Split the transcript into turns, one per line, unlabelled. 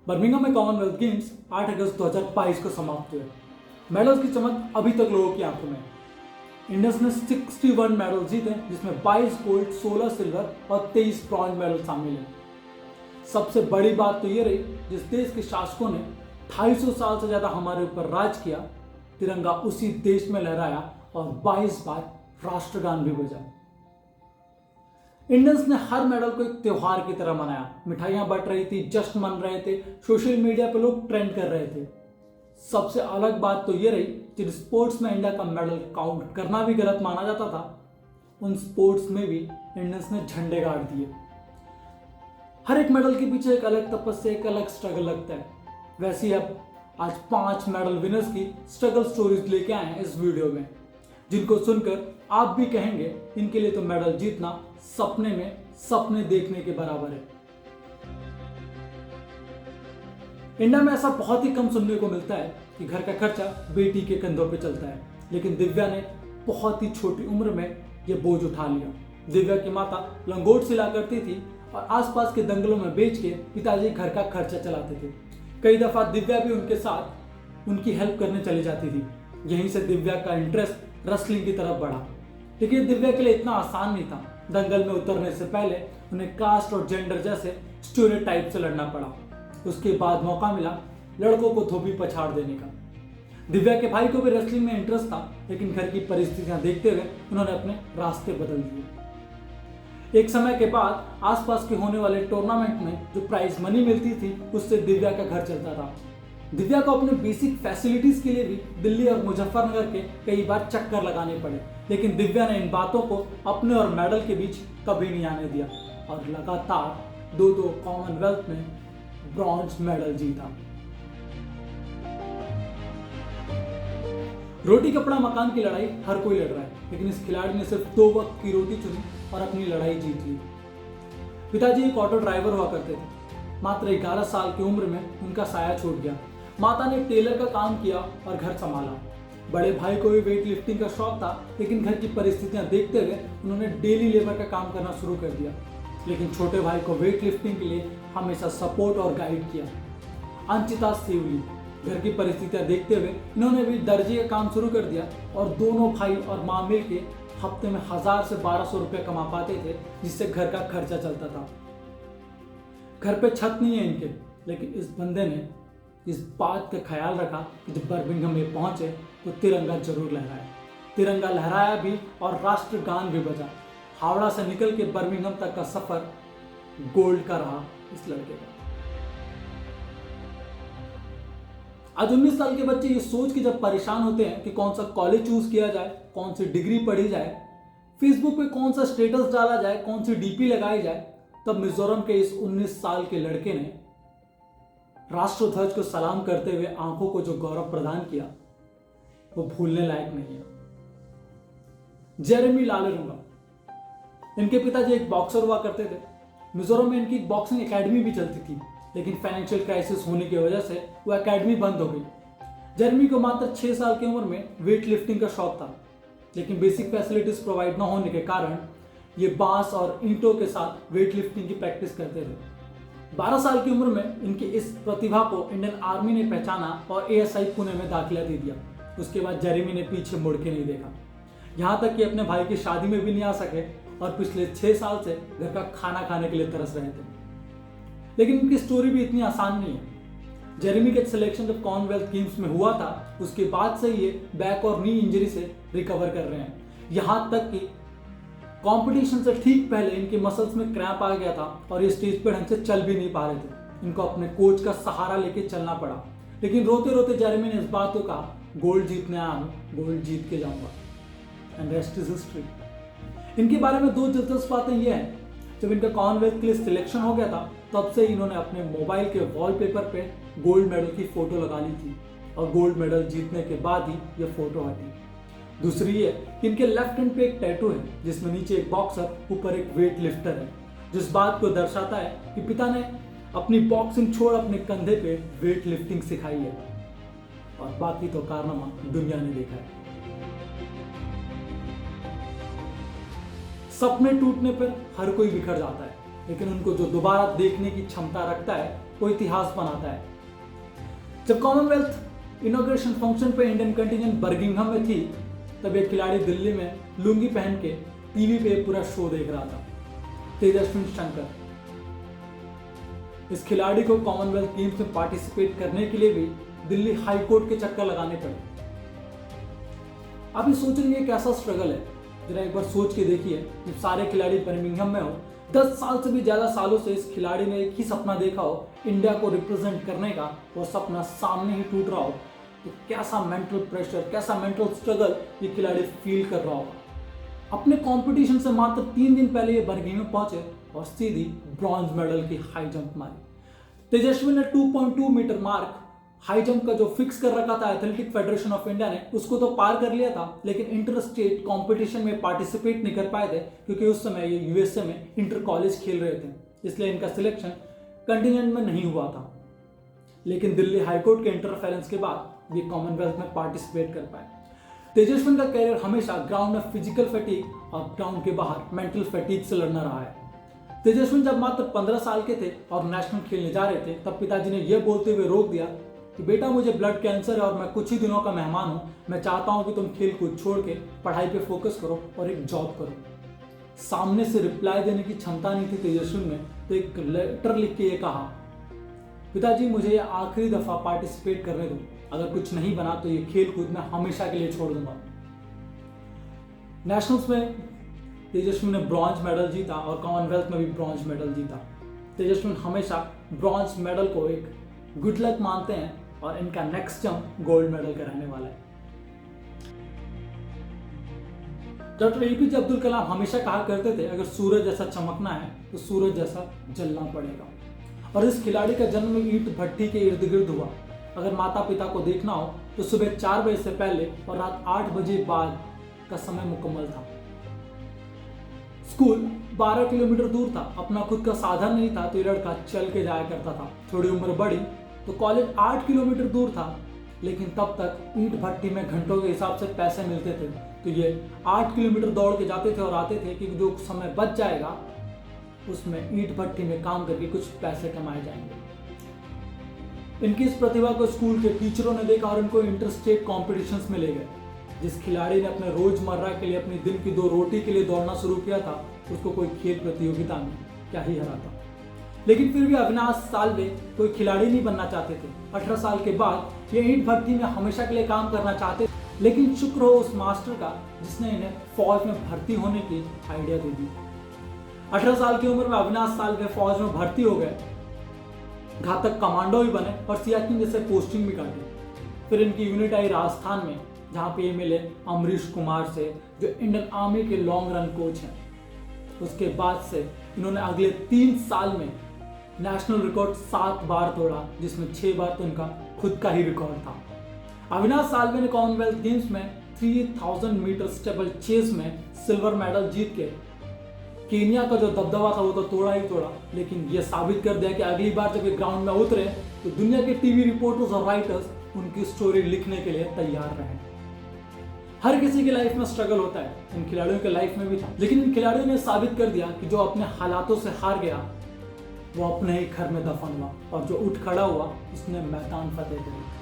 Birmingham में Commonwealth games 8 अगस्त 2022 को समाप्त हुए। मेडल्स की चमक अभी तक लोगों की आंखों में है। इंडियंस ने 61 मेडल जीते, जिसमें 22 गोल्ड, 16 सिल्वर और 23 ब्रॉन्ज मेडल शामिल हैं। सबसे बड़ी बात तो ये रही, जिस देश के शासकों ने 250 साल से ज्यादा हमारे ऊपर राज किया, तिरंगा उसी देश में लहराया और 22 बार राष्ट्रगान भी बजा। इंडियंस ने हर मेडल को एक त्योहार की तरह मनाया। मिठाइयां बंट रही थी, जश्न मन रहे थे, सोशल मीडिया पे लोग ट्रेंड कर रहे थे। सबसे अलग बात तो ये रही, जिन स्पोर्ट्स में इंडिया का मेडल काउंट करना भी गलत माना जाता था, उन स्पोर्ट्स में भी इंडियंस ने झंडे गाड़ दिए। हर एक मेडल के पीछे एक अलग तपस्या, एक अलग स्ट्रगल लगता है। वैसे ही अब आज 5 मेडल विनर्स की स्ट्रगल स्टोरीज लेके आए हैं इस वीडियो में, जिनको सुनकर आप भी कहेंगे इनके लिए तो मेडल जीतना सपने में सपने देखने के बराबर है। इंडिया में ऐसा बहुत ही कम सुनने को मिलता है कि घर का खर्चा बेटी के कंधों पे चलता है, लेकिन दिव्या ने बहुत ही छोटी उम्र में यह बोझ उठा लिया। दिव्या की माता लंगोट सिला करती थी और आसपास के दंगलों में बेच के पिताजी घर का खर्चा चलाते थे। कई दफा दिव्या भी उनके साथ उनकी हेल्प करने चली जाती थी। यहीं से दिव्या का इंटरेस्ट रेसलिंग की तरफ बढ़ा, लेकिन दिव्या के लिए इतना आसान नहीं था। दंगल में उतरने से पहले उन्हें कास्ट और जेंडर जैसे स्टीरियोटाइप से लड़ना पड़ा। उसके बाद मौका मिला लड़कों को धोबी पछाड़ देने का। दिव्या के भाई को भी रेसलिंग में इंटरेस्ट था, लेकिन घर की परिस्थितियां देखते हुए उन्होंने अपने रास्ते बदल दिए। एक समय के बाद आसपास के होने वाले टूर्नामेंट में जो प्राइज मनी मिलती थी, उससे दिव्या का घर चलता था। दिव्या को अपने बेसिक फैसिलिटीज के लिए भी दिल्ली और मुजफ्फरनगर के कई बार चक्कर लगाने पड़े, लेकिन दिव्या ने इन बातों को अपने और मेडल के बीच कभी नहीं आने दिया और लगातार 2 कॉमनवेल्थ में ब्रॉन्ज मेडल जीता। रोटी कपड़ा मकान की लड़ाई हर कोई लड़ रहा है, लेकिन इस खिलाड़ी ने सिर्फ 2 वक्त की रोटी चुनी और अपनी लड़ाई जीत ली। पिताजी एक ऑटो ड्राइवर हुआ करते थे। मात्र 11 साल की उम्र में उनका साया छूट गया। माता ने टेलर का काम किया और घर संभाला। बड़े भाई को भी वेट लिफ्टिंग का शौक था, लेकिन घर की परिस्थितियां देखते हुए उन्होंने डेली लेबर का काम करना शुरू कर दिया। लेकिन छोटे भाई को वेट लिफ्टिंग के लिए हमेशा सपोर्ट और गाइड किया। अंचिता सिवली, घर की परिस्थितियां देखते हुए इन्होंने भी दर्जी का काम शुरू कर दिया और दोनों भाई और माँ मिल के हफ्ते में 1000 से 1200 रुपये कमा पाते थे, जिससे घर का खर्चा चलता था। घर पे छत नहीं है इनके, लेकिन इस बंदे ने इस बात का ख्याल रखा कि जब बर्मिंघम में पहुंचे तो तिरंगा जरूर लहराया। तिरंगा लहराया भी और राष्ट्रगान भी बजा। हावड़ा से निकल के बर्मिंघम तक का सफर गोल्ड का रहा इस लड़के का। आज 19 साल के बच्चे ये सोच के जब परेशान होते हैं कि कौन सा कॉलेज चूज किया जाए, कौन सी डिग्री पढ़ी जाए, फेसबुक पे कौन सा स्टेटस डाला जाए, कौन सी डीपी लगाई जाए, तब मिजोरम के इस 19 साल के लड़के ने राष्ट्रध्वज को सलाम करते हुए आंखों को जो गौरव प्रदान किया, वो भूलने लायक नहीं है। जेरेमी लालेरुंगा, इनके पिताजी एक बॉक्सर हुआ करते थे। मिजोरम में इनकी बॉक्सिंग एकेडमी भी चलती थी, लेकिन फाइनेंशियल क्राइसिस होने की वजह से वो एकेडमी बंद हो गई। जेरेमी को मात्र 6 साल की उम्र में वेट लिफ्टिंग का शौक था, लेकिन बेसिक फैसिलिटीज प्रोवाइड न होने के कारण ये बांस और ईंटों के साथ वेट लिफ्टिंग की प्रैक्टिस करते थे। 12 साल की उम्र में इनकी इस प्रतिभा को इंडियन आर्मी ने पहचाना और ASI पुणे में दाखिला दे दिया। उसके बाद जेरेमी ने पीछे मुड़ के नहीं देखा, यहाँ तक कि अपने भाई की शादी में भी नहीं आ सके और पिछले 6 साल से घर का खाना खाने के लिए तरस रहे थे। लेकिन इनकी स्टोरी भी इतनी आसान नहीं है। जेरेमी का सिलेक्शन जब कॉमनवेल्थ गेम्स में हुआ था, उसके बाद से ये बैक और नी इंजरी से रिकवर कर रहे हैं। यहाँ तक कि कंपटीशन से ठीक पहले इनके मसल्स में क्रैम्प आ गया था और ये स्टेज पर ढंग से चल भी नहीं पा रहे थे। इनको अपने कोच का सहारा लेके चलना पड़ा, लेकिन रोते रोते जेरेमी ने इस बात को कहा, गोल्ड जीतने आया हूँ, गोल्ड जीत के जाऊंगा। And rest is history. इनके बारे में 2 दिलचस्प बातें ये हैं, जब इनका कॉमनवेल्थ के लिए सिलेक्शन हो गया था, तब से इन्होंने अपने मोबाइल के वॉलपेपर पे गोल्ड मेडल की फोटो लगा ली थी और गोल्ड मेडल जीतने के बाद ही ये फोटो हटी। दूसरी ये कि इनके लेफ्ट हैंड पे एक टैटू है, जिसमें नीचे एक बॉक्सर, ऊपर एक वेट लिफ्टर है, जिस बात को दर्शाता है कि पिता ने अपनी बॉक्सिंग छोड़ अपने कंधे पे वेट लिफ्टिंग सिखाई है और बाकी तो कारनामा दुनिया ने देखा है। सपने टूटने पर हर कोई बिखर जाता है, लेकिन उनको जो दोबारा देखने की क्षमता रखता है वो इतिहास बनाता है। जब कॉमनवेल्थ इनॉग्रेशन फंक्शन पे इंडियन कंटिजेंट बर्मिंघम में थी, तब एक खिलाड़ी दिल्ली में लुंगी पहन के टीवी पे पूरा शो देख रहा था, तेजस्विन शंकर। इस खिलाड़ी को कॉमनवेल्थ गेम्स में पार्टिसिपेट करने के लिए भी दिल्ली हाई कोर्ट के चक्कर लगाने पड़े। आप ये सोचेंगे कैसा स्ट्रगल है, जरा एक बार सोच के देखिए। जब सारे खिलाड़ी बर्मिंघम में हो, 10 साल से भी ज्यादा सालों से इस खिलाड़ी ने एक ही सपना देखा हो, इंडिया को रिप्रेजेंट करने का, वो सपना सामने ही टूट रहा हो, तो कैसा मेंटल प्रेशर, कैसा मेंटल स्ट्रगल ये खिलाड़ी फील कर रहा होगा। अपने कंपटीशन से मात्र 3 दिन पहले ये बर्मिंघम पहुंचे और सीधी ब्रॉन्ज मेडल की हाई जंप मारी। तेजस्वी ने 2.2 मीटर मार्क हाई जंप का जो फिक्स कर रखा था एथलेटिक फेडरेशन ऑफ इंडिया ने, उसको तो पार कर लिया था, लेकिन इंटर स्टेट कंपटीशन में पार्टिसिपेट नहीं कर पाए थे, क्योंकि उस समय ये यूएसए में इंटर कॉलेज खेल रहे थे, इसलिए इनका सिलेक्शन कंटिनेंट में नहीं हुआ था। लेकिन दिल्ली हाईकोर्ट के इंटरफेरेंस के बाद ये कॉमनवेल्थ में पार्टिसिपेट कर पाए। तेजस्विन का कैरियर हमेशा ग्राउंड में फिजिकल फैटिक और ग्राउंड के बाहर मेंटल फैटिक से लड़ना रहा है। तेजस्विन जब मात्र 15 साल के थे और नेशनल खेलने जा रहे थे, तब पिताजी ने यह बोलते हुए रोक दिया कि बेटा, मुझे ब्लड कैंसर है और मैं कुछ ही दिनों का मेहमान हूं, मैं चाहता हूं कि तुम खेल कूद छोड़ के पढ़ाई पे फोकस करो और एक जॉब करो। सामने से रिप्लाई देने की क्षमता नहीं थी तेजस्विन में, तो एक लेटर लिख के ये कहा, पिताजी मुझे ये आखिरी दफा पार्टिसिपेट करने दो, अगर कुछ नहीं बना तो ये खेल कूद मैं हमेशा के लिए छोड़ दूंगा। नेशनल्स में तेजस्वी ने ब्रॉन्ज मेडल जीता और कॉमनवेल्थ में भी ब्रॉन्ज मेडल जीता। तेजस्वी हमेशा ब्रॉन्ज मेडल को एक गुड लक मानते हैं और इनका नेक्स्ट जंप गोल्ड मेडल का रहने वाला है। डॉक्टर एपीजे अब्दुल कलाम हमेशा कहा करते थे, अगर सूरज जैसा चमकना है तो सूरज जैसा जलना पड़ेगा। और इस खिलाड़ी का जन्म ईंट भट्टी के इर्द गिर्द हुआ। अगर माता पिता को देखना हो तो सुबह 4 बजे से पहले और रात 8 बजे बाद का समय मुकम्मल था। स्कूल 12 किलोमीटर दूर था, अपना खुद का साधन नहीं था, तो ये लड़का चल के जाया करता था। थोड़ी उम्र बढ़ी तो कॉलेज 8 किलोमीटर दूर था, लेकिन तब तक ईंट भट्टी में घंटों के हिसाब से पैसे मिलते थे, तो ये 8 किलोमीटर दौड़ के जाते थे और आते थे कि जो समय बच जाएगा उसमें ईंट भट्टी में काम करके कुछ पैसे कमाए जाएंगे। इनकी इस प्रतिभा को स्कूल के टीचरों ने देखा और इनको इंटर स्टेट कॉम्पिटिशन्स में ले गए। जिस खिलाड़ी ने अपने रोजमर्रा के लिए अपनी दिन की 2 रोटी के लिए दौड़ना शुरू किया था, उसको कोई खेल प्रतियोगिता में क्या ही हराता। लेकिन फिर भी अविनाश साल्वे कोई खिलाड़ी नहीं बनना चाहते थे। 18 साल के बाद ये ईंट भट्टी में हमेशा के लिए काम करना चाहते थे, लेकिन शुक्र हो उस मास्टर का जिसने इन्हें फौज में भर्ती होने की आइडिया दे दी। 18 साल की उम्र में अविनाश साल्वे फौज में भर्ती हो गए, घातक कमांडो भी बने और सियाचिन जैसे पोस्टिंग भी काटी। फिर इनकी यूनिट आई राजस्थान में, जहाँ पे ये मिले अमरीश कुमार से, जो इंडियन आर्मी के लॉन्ग रन कोच हैं। उसके बाद से इन्होंने अगले 3 साल में नेशनल रिकॉर्ड 7 बार तोड़ा, जिसमें 6 बार तो इनका खुद का ही रिकॉर्ड था। अविनाश साल्वे ने कॉमनवेल्थ गेम्स में 3000 मीटर स्टेबल चेस में सिल्वर मेडल जीत के केनिया का जो दबदबा था वो तो तोड़ा ही तोड़ा, लेकिन ये साबित कर दिया कि अगली बार जब ये ग्राउंड में उतरे तो दुनिया के टीवी रिपोर्टर्स और राइटर्स उनकी स्टोरी लिखने के लिए तैयार रहे। हर किसी की लाइफ में स्ट्रगल होता है, इन खिलाड़ियों के लाइफ में भी था, लेकिन इन खिलाड़ियों ने साबित कर दिया कि जो अपने हालातों से हार गया वो अपने ही घर में दफन हुआ और जो उठ खड़ा हुआ उसने मैदान फतेह कर लिया।